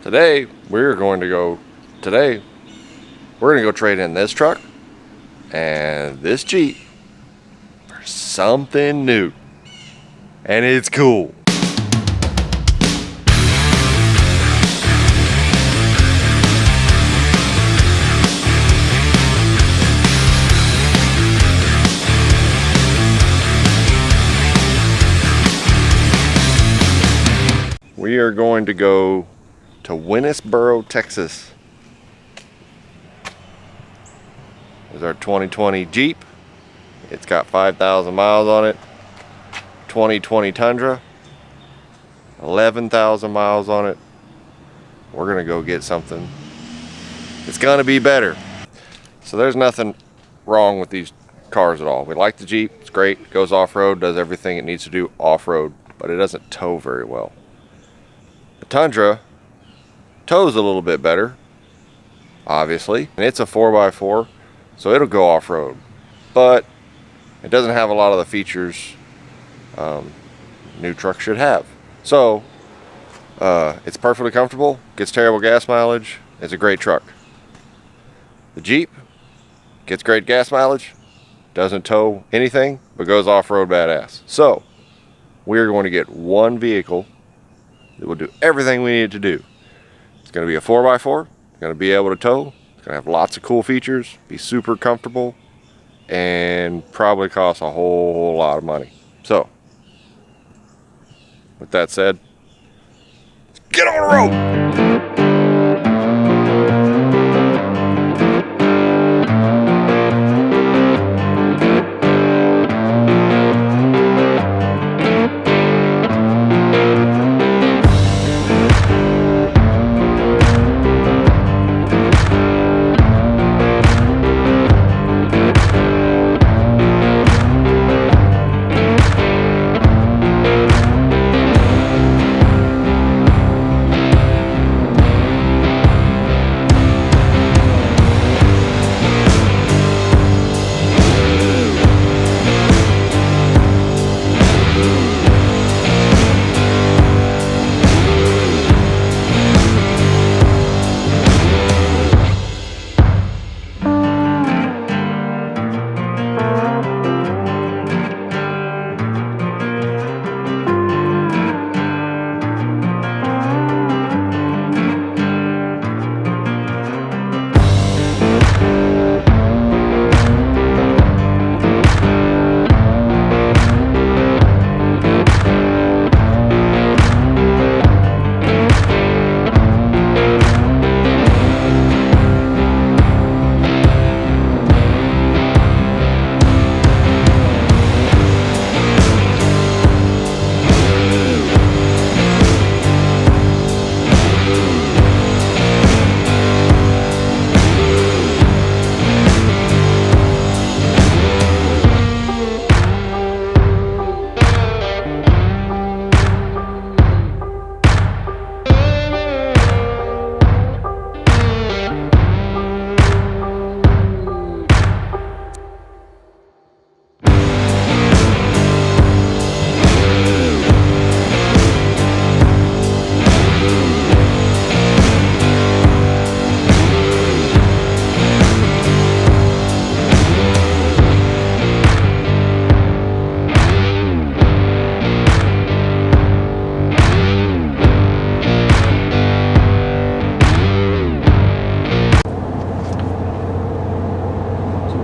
Today we're going to go trade in this truck and this Jeep for something new, and it's cool. We are going to go to Winnesboro, Texas. This is our 2020 Jeep. It's got 5,000 miles on it. 2020 Tundra, 11,000 miles on it. We're gonna go get something. It's gonna be better. So there's nothing wrong with these cars at all. We like the Jeep, it's great. It goes off-road, does everything it needs to do off-road, but it doesn't tow very well. The Tundra tows a little bit better, obviously, and it's a 4x4, so it'll go off-road, but it doesn't have a lot of the features new truck should have. So it's perfectly comfortable, gets terrible gas mileage, it's a great truck. The Jeep gets great gas mileage, doesn't tow anything, but goes off-road badass. So we're going to get one vehicle that will do everything we need it to do. It's going to be a 4x4, it's going to be able to tow, it's going to have lots of cool features, be super comfortable, and probably cost a whole lot of money. So, with that said, let's get on the road!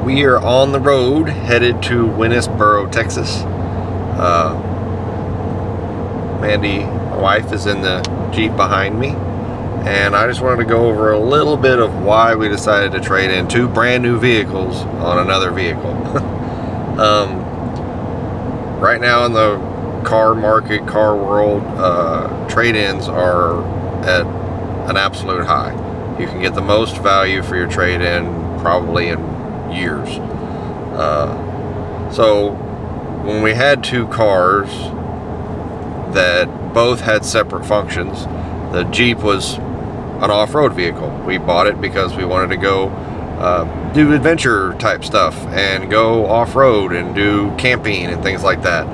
We are on the road headed to Winnesboro, Texas. Mandy, my wife, is in the Jeep behind me, and I just wanted to go over a little bit of why we decided to trade in two brand new vehicles on another vehicle. Right now in the car market, car world, trade-ins are at an absolute high. You can get the most value for your trade-in probably in years. So when we had two cars that both had separate functions, the Jeep was an off-road vehicle. We bought it because we wanted to go do adventure type stuff and go off-road and do camping and things like that.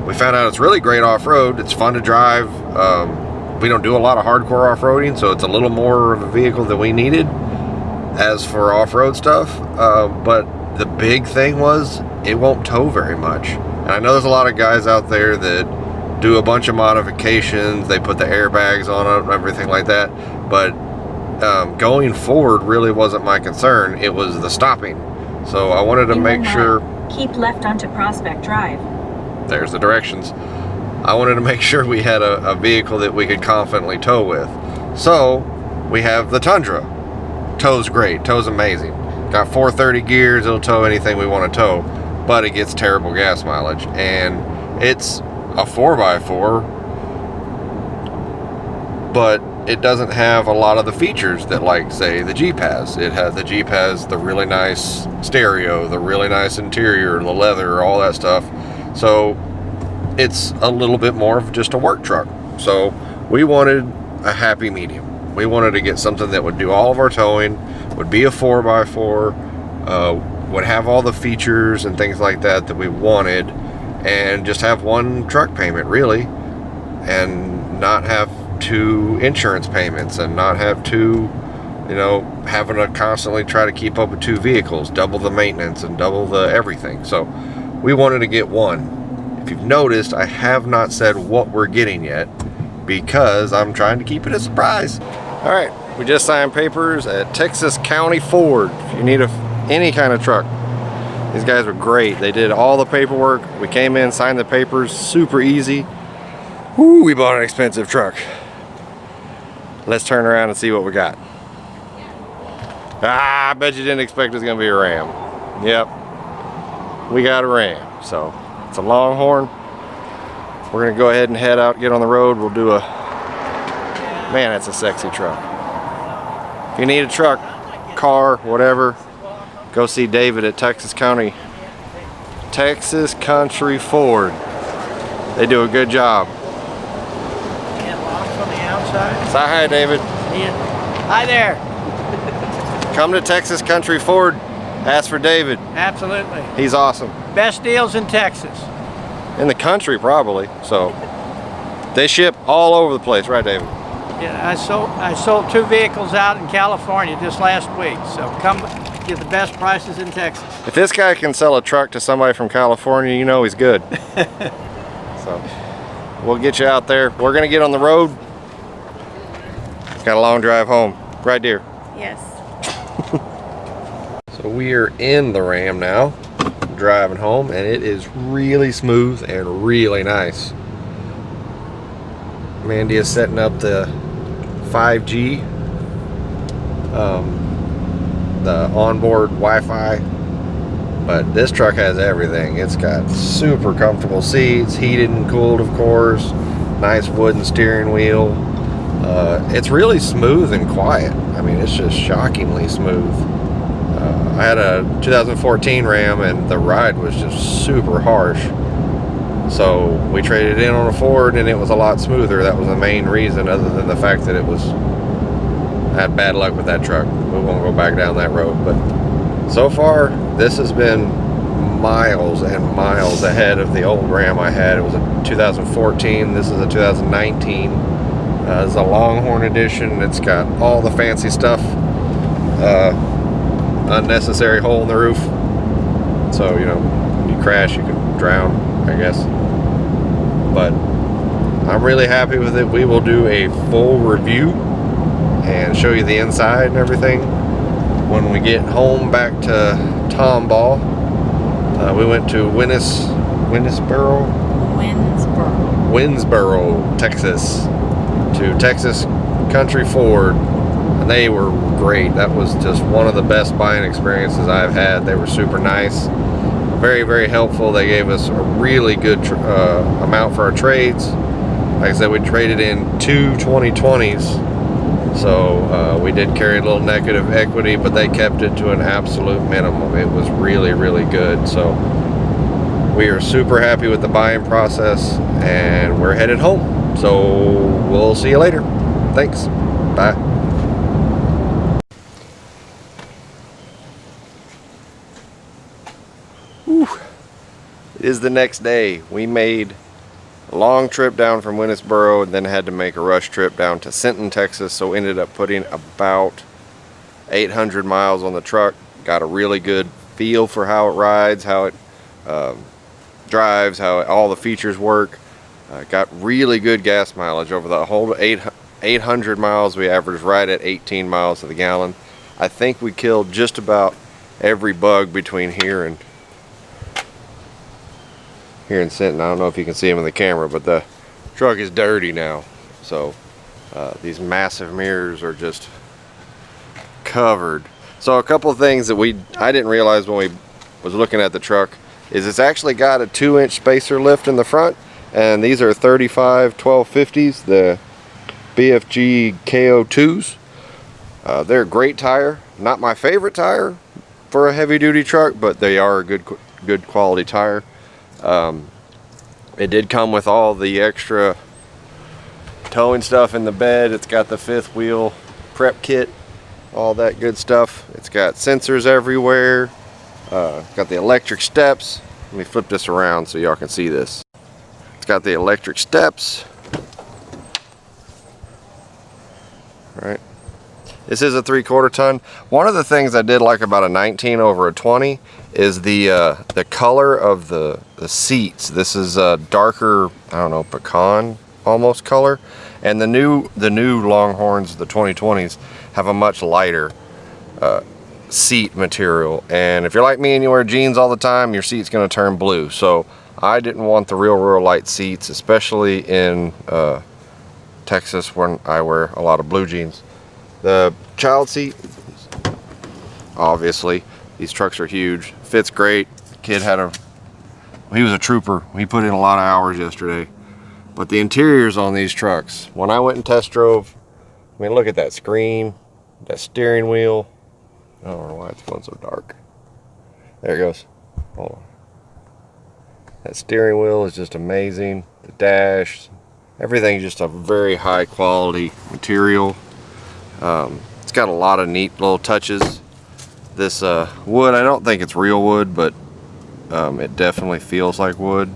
We found out it's really great off-road. It's fun to drive. we don't do a lot of hardcore off-roading, so it's a little more of a vehicle than we needed as for off-road stuff. But the big thing was it won't tow very much. And I know there's a lot of guys out there that do a bunch of modifications. They put the airbags on it and everything like that. But going forward really wasn't my concern. It was the stopping. So I wanted to make sure. Keep left onto Prospect Drive. There's the directions. I wanted to make sure we had a vehicle that we could confidently tow with. So we have the Tundra. Tow's great. Tow's amazing. Got 430 gears. It'll tow anything we want to tow, but it gets terrible gas mileage. And it's a 4x4, but it doesn't have a lot of the features that, like, say, the Jeep has. The Jeep has the really nice stereo, the really nice interior, the leather, all that stuff. So it's a little bit more of just a work truck. So we wanted a happy medium. We wanted to get something that would do all of our towing, would be a 4x4, would have all the features and things like that we wanted, and just have one truck payment, really, and not have 2 insurance payments, and not have 2, you know, having to constantly try to keep up with 2 vehicles, double the maintenance and double the everything. So we wanted to get one. If you've noticed, I have not said what we're getting yet because I'm trying to keep it a surprise. All right, we just signed papers at Texas County Ford. If you need any kind of truck, these guys were great. They did all the paperwork. We came in, signed the papers, super easy. Woo, we bought an expensive truck. Let's turn around and see what we got. I bet you didn't expect it was gonna be a Ram. Yep, we got a Ram. So it's a Longhorn. We're gonna go ahead and head out, get on the road. We'll do a, man, that's a sexy truck. If you need a truck, car, whatever, go see David at Texas Country Ford. They do a good job. On the outside. Say hi, David. Hi there. Come to Texas Country Ford. Ask for David. Absolutely. He's awesome. Best deals in Texas. In the country, probably. So they ship all over the place, right, David? Yeah, I sold 2 vehicles out in California just last week. So come get the best prices in Texas. If this guy can sell a truck to somebody from California, you know he's good. So we'll get you out there. We're gonna get on the road. Got a long drive home. Right, dear? Yes. So we are in the Ram now, driving home, and it is really smooth and really nice. Mandy is setting up the 5G, the onboard Wi-Fi, but this truck has everything. It's got super comfortable seats, heated and cooled, of course, nice wooden steering wheel. It's really smooth and quiet. I mean, it's just shockingly smooth. I had a 2014 Ram and the ride was just super harsh. So we traded in on a Ford and it was a lot smoother. That was the main reason, other than the fact that I had bad luck with that truck. We won't go back down that road. But so far, this has been miles and miles ahead of the old Ram I had. It was a 2014. This is a 2019. It's a Longhorn edition. It's got all the fancy stuff. Unnecessary hole in the roof. So, you know, when you crash, you can drown, I guess. But I'm really happy with it. We will do a full review and show you the inside and everything when we get home back to Tomball. We went to Winsboro, Texas, to Texas Country Ford, and they were great. That was just one of the best buying experiences I've had. They were super nice, very, very helpful. They gave us a really good amount for our trades. Like I said, we traded in 2 2020s, so we did carry a little negative equity, but they kept it to an absolute minimum. It was really, really good. So we are super happy with the buying process, and we're headed home. So we'll see you later. Thanks. Bye. Whew. It is the next day. We made a long trip down from Winnesboro and then had to make a rush trip down to Sinton, Texas. So ended up putting about 800 miles on the truck. Got a really good feel for how it rides, how it drives, how all the features work. Got really good gas mileage over the whole 800 miles. We averaged right at 18 miles to the gallon. I think we killed just about every bug between here and Sinton. I don't know if you can see them in the camera, but the truck is dirty now. So these massive mirrors are just covered. So a couple of things that I didn't realize when we was looking at the truck is it's actually got a 2-inch spacer lift in the front, and these are 35 1250s, the BFG KO2s. They're a great tire. Not my favorite tire for a heavy duty truck, but they are a good quality tire. It did come with all the extra towing stuff in the bed. It's got the 5th wheel prep kit, all that good stuff. It's got sensors everywhere. Got the electric steps. Let me flip this around so y'all can see this. It's got the electric steps. Right. This is a 3/4 ton. One of the things I did like about a 19 over a 20 is the color of the seats. This is a darker, I don't know, pecan almost color, and the new Longhorns, the 2020s, have a much lighter seat material. And if you're like me and you wear jeans all the time, your seat's going to turn blue. So I didn't want the real light seats, especially in Texas when I wear a lot of blue jeans. The child seat, obviously, these trucks are huge. Fits great. Kid he was a trooper. He put in a lot of hours yesterday. But the interiors on these trucks, when I went and test drove, I mean, look at that screen, that steering wheel. I don't know why it's going so dark. There it goes. Hold on. That steering wheel is just amazing. The dash, everything's just a very high quality material. It's got a lot of neat little touches. This wood, I don't think it's real wood, but it definitely feels like wood.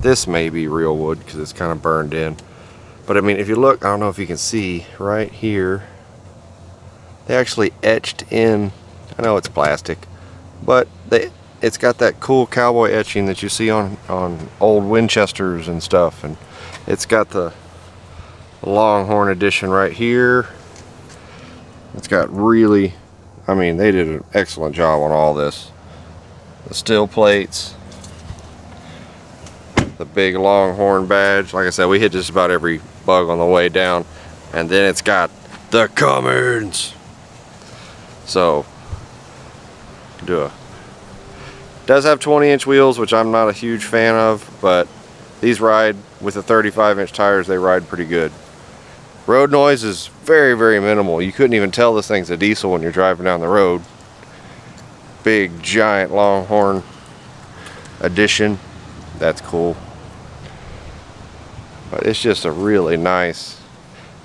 This may be real wood because it's kind of burned in. But I mean, if you look, I don't know if you can see right here, they actually etched in, I know it's plastic, but it's got that cool cowboy etching that you see on old Winchesters and stuff. And it's got the Longhorn edition right here. It's got really, I mean, they did an excellent job on all this. The steel plates, the big Longhorn badge. Like I said, we hit just about every bug on the way down. And then it's got the Cummins. So, does have 20-inch wheels, which I'm not a huge fan of, but these ride with the 35-inch tires, they ride pretty good. Road noise is very minimal. You couldn't even tell this thing's a diesel when you're driving down the road. Big giant Longhorn edition. That's cool. But it's just a really nice.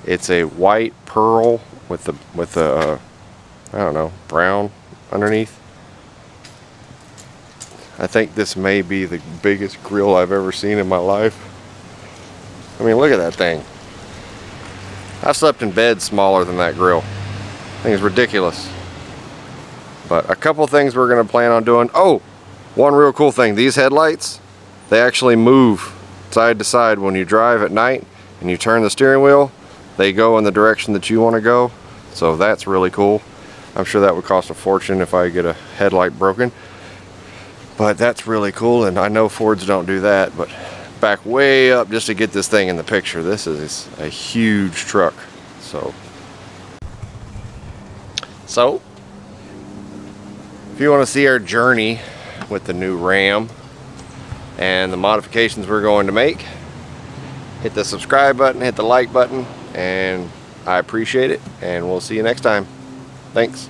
It's a white pearl with the I don't know, brown underneath. I think this may be the biggest grill I've ever seen in my life. I mean, look at that thing. I've slept in beds smaller than that grill. Thing is ridiculous. But a couple things we're going to plan on doing. Oh, one real cool thing. These headlights, they actually move side to side when you drive at night and you turn the steering wheel. They go in the direction that you want to go. So that's really cool. I'm sure that would cost a fortune if I get a headlight broken. But that's really cool, and I know Fords don't do that, but back way up just to get this thing in the picture. This is a huge truck. So if you want to see our journey with the new Ram and the modifications we're going to make, hit the subscribe button, hit the like button, and I appreciate it, and we'll see you next time. Thanks.